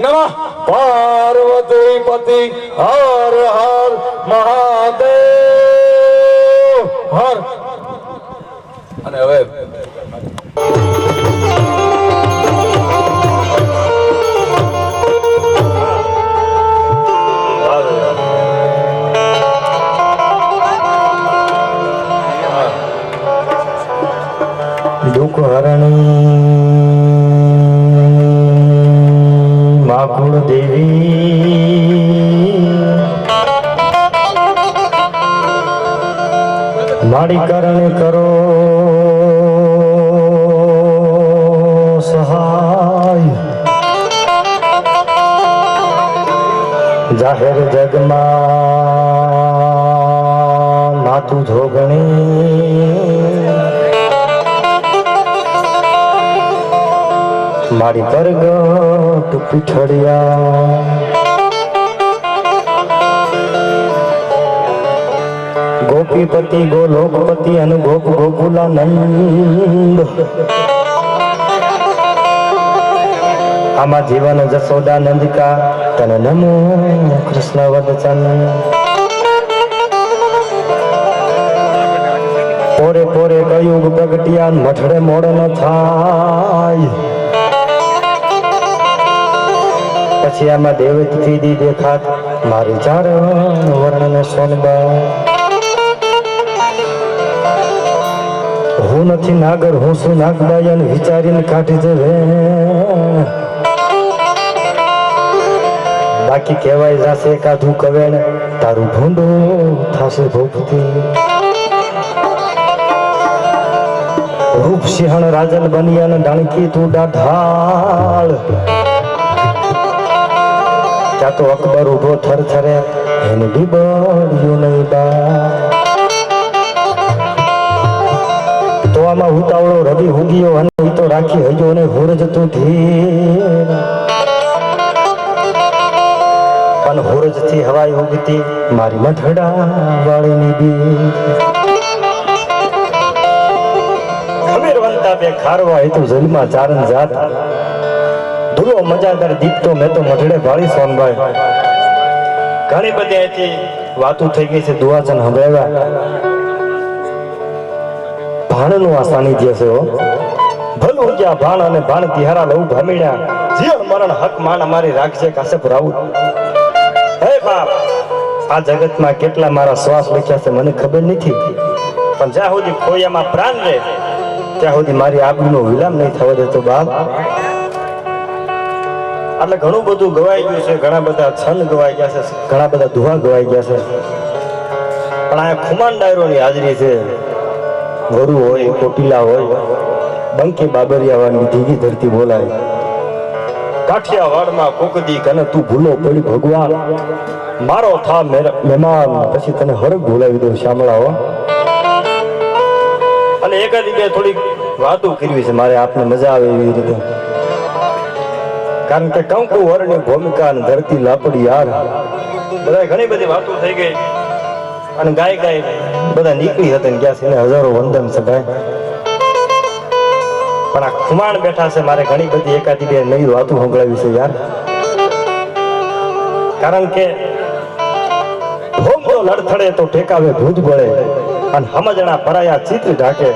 નમઃ પાર્વતી પતિ હર હર મહાદેવ હર. અને હવે દુઃખ હરણી માકુળ દેવી મારી કરણે કરો સહાય. જાહેર જગમાં માતું જોગણી મારી કરગટ પીઠડિયા ગોપીપતિ ગોલોકપતિ અને ગોપ ગોકુલાનંદ આમાં જીવન જશોદાનંદ કા તને નમો કૃષ્ણ વદચન. પોરે પોરે કયુગ પ્રગટિયા મઠડે મોડ ન થાય. પછી આમાં દેવતી દી દેખાત મારી ચારણ વર્ણન સોનબા. હું નથી નાગર હું શું નાગબાયન વિચારીને કાઢી જવે. બાકી કહેવાય જાશે કાધું કવેણ તારું ભૂંડું થાશે ભૂપતી. રૂપ સિંહણ રાજન બનિયાન ડાણકી તું ડાઢાળ. ત્યાં તો અકબર ઉભો થર થરે એને બીબડ્યું નહીં બા. તો આમાં ઉતાવળો રવિ હુગીયો અને તો રાખી હજો ને હુરજ તું ધીર. પણ હુરજ થી હવાઈ ઉગતી મારી મઠડા વાળીની બી. ખમીરવંતા બે ખારવા એ તો જલમાં ચારણ જાત. ધૂલો મજાદાર દીપતો મેં તો મઢડે ભાળી સોનભાઈ. ઘણી બધી અહીંથી વાતો થઈ ગઈ છે. દુવાચન સંભળાવ્યા. ભાણનું આ સાનિધ્ય છે. ભલું ગયા ભાણ અને ભાણ તિહારા લઉં ભામીડ્યા. જીવન મરણ હક માન અમારી રાખજે કાશ્યપ રાઉત. હે બાપ, આ જગતમાં કેટલા મારા શ્વાસ લખ્યા છે મને ખબર નથી. પણ જ્યાં સુધી ખોયામાં પ્રાણ રહે ત્યાં સુધી મારી આબરૂનો વિલામ નહીં થવા દેતો બાપ. એટલે ઘણું બધું ગવાઈ ગયું છે. ઘણા બધા છંદ ગવાઈ ગયા છે. ઘણા બધા દુહા ગવાઈ ગયા છે. પણ આ ખુમાન ડાયરોની હાજરી છે. વરુ હોય કોટિલા હોય બંકી બાબરિયાવાળની ધીગી ધરતી બોલાય. કાઠિયાવાડમાં કોકદી કને તું ભૂલો પડી ભગવાન મારો થા મહેમાન. પછી તને હરક ભૂલાવી દઉં શામળાઓ. અને એકાદી બે થોડીક વાતો કરવી છે મારે આપને મજા આવે એવી રીતે. કારણ કે કંકુ વરની ભૂમિકા અને ધરતી લાપડી યાર બધા ઘણી બધી વાતો થઈ ગઈ. અને ગાય ગાય બધા નીકળી હતા ને ગયા છે એને હજારો વંદન છે ભાઈ. પણ આ ખુમાણ બેઠા છે મારે ઘણી બધી એકાદી બે નવી વાતો સંભળાવી છે યાર. કારણ કે ભોમનો લડથડે તો ઠેકાવે ભૂજ બળે અને સમજણા પરાયા ચિત્ર ઢાકે.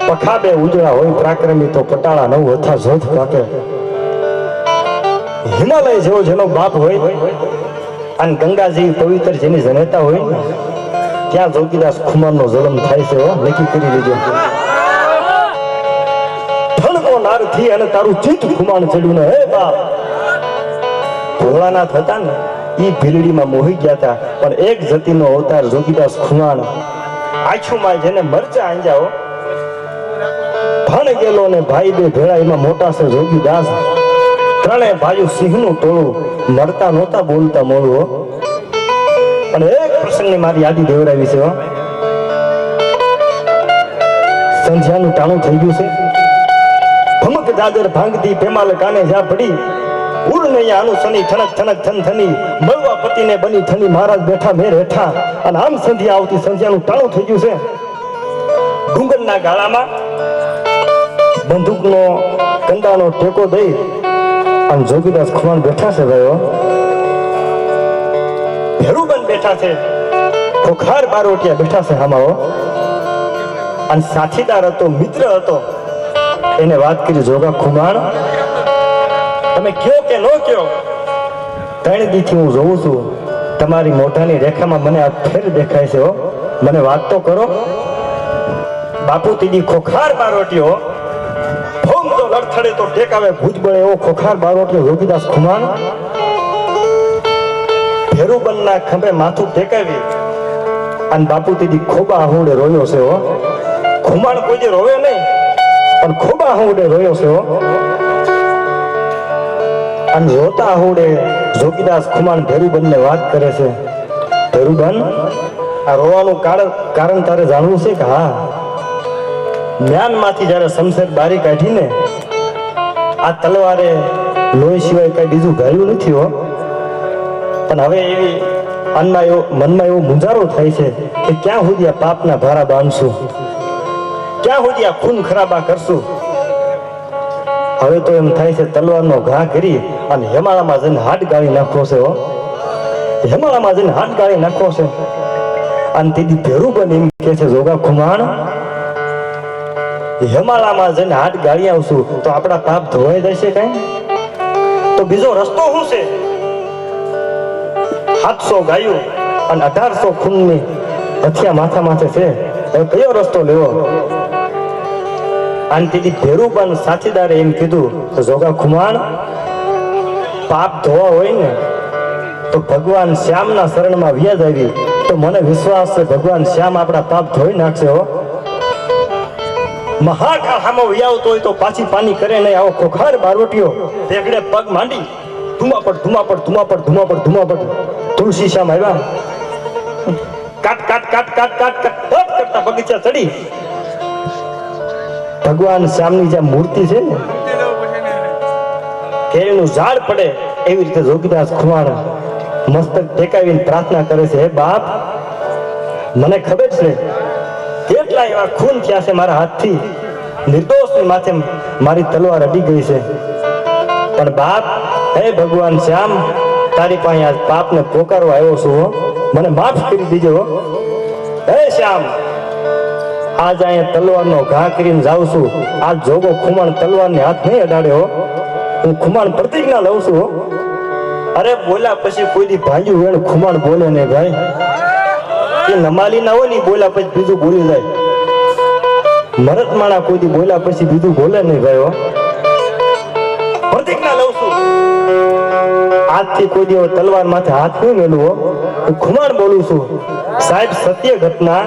પખાબે ઉજળા હોય પ્રાક્રમી તો પટાળા નવ હથા જોધ પાકે. હિમાલય જેવો જેનો બાપ હોય અને ગંગા જેવી પવિત્ર જેની જનેતા હોય ત્યાં જોગીદાસ ખુમાનનો જન્મ થાય છે. નક્કી કરી લેજો. ધણનો નાર થી અને તારું ચિત્ત ખુમાન ચડ્યું ને. હે બાપ, ભોળાનાથ હતા ને ઈ ભીલડીમાં મોહી ગયા હતા. પણ એક જતીનો અવતાર જોગીદાસ ખુમાન આંખોમાં જેને મરચા આંજાઓ ભણ ગયેલો ને ભાઈ બે ભેળા એમાં મોટા છે જોગીદાસ. ત્રણે ભાઈઓ સિંહનું ટોળું મરતા નહોતા બોલતા મોડું. અને એક પ્રસંગની મારી યાદી દેવરાવી છે. સંધ્યાનું ટાણું થઈ ગયું છે. ભમક દાદર ભાંગતી પેમાલ કાને જ્યાં પડી ઉડ નહીં આનું સની ઠનક ઠનક થન થની મળવા પતિને બની થની મહારાજ બેઠા મેર હેઠા. અને આમ સંધ્યા આવતી સંધ્યાનું ટાણું થઈ ગયું છે. ડુંગરના ગાળામાં બંદૂકનો કંડાનો ટેકો દઈ અને જોગીદાસ ખુમાણ બેઠા છે ભાઈઓ, ભેરુબંધ બેઠા છે, ખોખાર બારોટિયા બેઠા છે હામાઓ, અને સાથીદાર હતો, મિત્ર હતો. એને વાત કરી, જોગા ખુમાણ તમે કયો કે નો કયો, 3 દીથી હું જોઉં છું તમારી મોઢાની રેખામાં મને આ ફેર દેખાય છે. મને વાત તો કરો. બાપુ તીડી ખોખાર બારોટિયો, ભોમ તો લડથડે તો ટેકાવે ભુજ બળે એવો ખોખાર બારોટિયો જોગીદાસ ખુમાણ ભેરુબંધના ખંભે માથું ટેકાવી અને બાપુ તીડી ખોબા આહુડે રોયો છે. ખુમાણ કોઈ જે રોવે નહીં, પણ ખોબા આહુડે રોયો છે. અને રોતા આહુડે જોગીદાસ ખુમાણ ભેરુબંધને વાત કરે છે, ભેરુબંધ આ રોવાનું કારણ તારે જાણવું છે કે? હા, જ્ઞાનમાંથી જ્યારે શમશેર બારી કાઢીને આ તલવારે લોહી સિવાય કઈ બીજું ગાયું નથી. પણ હવે એવી મનમાં એવો મુંજારો થાય છે કે ક્યાં સુધી આ પાપના ભારા બાંધશું, ક્યાં સુધી આ ખૂન ખરાબા કરશું. હવે તો એમ થાય છે તલવારનો ઘા કરી અને હેમાળામાં જઈને હાથ ગાળી નાખવો છે. હેમાળામાં જઈને હાથ ગાળી નાખવો છે. અને તેથી ભેરુબંધ એમ કે છે, જોગા ખુમાણ હેમાળામાં જઈને હાથ ગાળી આવશું તો આપણા પાપ ધોવાઈ જશે કઈ? તો બીજો રસ્તો શું છે? 700 ગાયું અને 1800 ખૂનની હથિયા માથા માથે છે. હવે કયો રસ્તો લેવો? અને તેથી ભેરુબંધ સાથીદારે એમ કીધું, જોગા ખુમાણ પાપ ધોવા હોય ને તો ભગવાન શ્યામના શરણમાં વ્યાજ આવી તો મને વિશ્વાસ છે ભગવાન શ્યામ આપણા પાપ ધોઈ નાખશે. મહાકાળ હામો વ્યાવતો હોય તો પાછી પાની કરે નહીં. આવો ખોખાર બારોટિયો રેગડે પગ માંડી ધુમાપડ તુલસી શ્યામ આવ્યા, કાટ કરતા બગીચા ચડી ભગવાન શ્યામની જે મૂર્તિ છે ને કેરીનું ઝાડ પડે એવી રીતે જોગીદાસ ખુમાણ મસ્તક ટેકાવીને પ્રાર્થના કરે છે, હે બાપ મને ખબર છે કેટલા એવા ખૂન થયા છે મારા હાથથી, નિર્દોષની માથે મારી તલવાર અડી ગઈ છે. પણ બાપ, હે ભગવાન શ્યામ તારી પાસે આજ પાપને પોકારવા આવ્યો છું, મને માફ કરી દીજો. હે શ્યામ આજ અહીંયા તલવારનો ઘા કરીને જાઉં છું. આજ જોગો ખુમાણ તલવારને હાથ નહીં અડાડ્યો, હું ખુમાણ પ્રતિજ્ઞા લઉં છું. અરે બોલ્યા પછી કોઈ દી ભાંગ્યું વેણ ખુમાણ બોલે ને ભાઈ, એ નમાલી ના હોય ને બોલ્યા પછી બીજું બોલી જાય. મરદ માણા કોઈ દી બોલ્યા પછી બીજું બોલે નહીં ભાઈ. પ્રતિજ્ઞા લઉં છું આજથી કોઈ દી તલવાર માથે હાથ નહીં મેળવો, હું ખુમાણ બોલું છું. સાહેબ સત્ય ઘટના,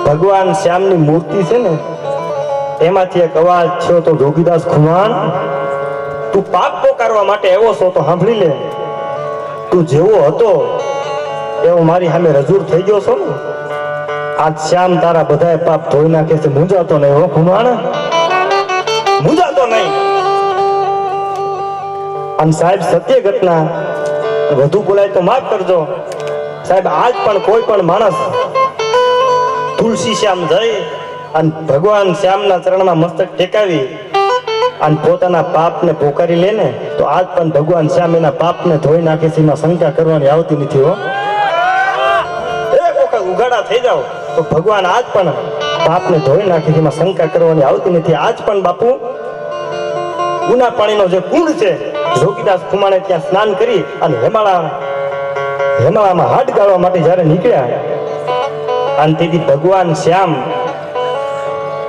ભગવાન શ્યામની મૂર્તિ છે ને એમાંથી એક અવાજ થયો તો, જોગીદાસ ખુમાણ તું પાપ પોકારવા માટે આવ્યો છો તો સાંભળી લે, તું જેવો હતો એવો મારી સામે રજૂર થઈ ગયો છો ને. આજ શ્યામ તારા બધાય પાપ ધોઈ નાખે છે. મૂંઝાતો નહીં હો ખુમાણ, મૂંઝાતો નહીં. અને સાહેબ સત્ય ઘટના, વધુ બોલાય તો માફ કરજો સાહેબ. આજ પણ કોઈ પણ માણસ તુલસી શ્યામ જઈ અને ભગવાન શ્યામના ચરણમાં મસ્તક ટેકાવી અને પોતાના પાપને પોકારી લે ને તો આજ પણ ભગવાન શ્યામ એના પાપને ધોઈ નાખે છે. એમાં શંકા કરવાની આવતી નથી હો. એક વખત ઉઘાડા થઈ જાઓ તો ભગવાન આજ પણ પાપને ધોઈ નાખે છે. એમાં શંકા કરવાની આવતી નથી. આજ પણ બાપુ ઉના પાણીનો જે કુંડ છે, જોગીદાસ ખુમાણે ત્યાં સ્નાન કરી અને હેમાળામાં હાથ ગાળવા માટે જ્યારે નીકળ્યા અને તેથી ભગવાન શ્યામ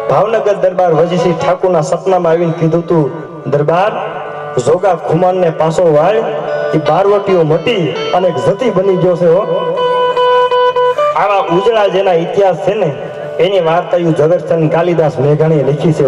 ભાવનગર દરબાર વજીસિંહ ઠાકોરના સપનામાં આવીને કીધું તું, દરબાર જોગા ખુમાનને પાછો વાળ, એ બારવટીઓ મટી અને એક જતી બની ગયો છે. આવા ઉજળા જેના ઇતિહાસ છે ને એની વાર્તા ઝવેરચંદ કાલિદાસ મેઘાણીએ લખી છે.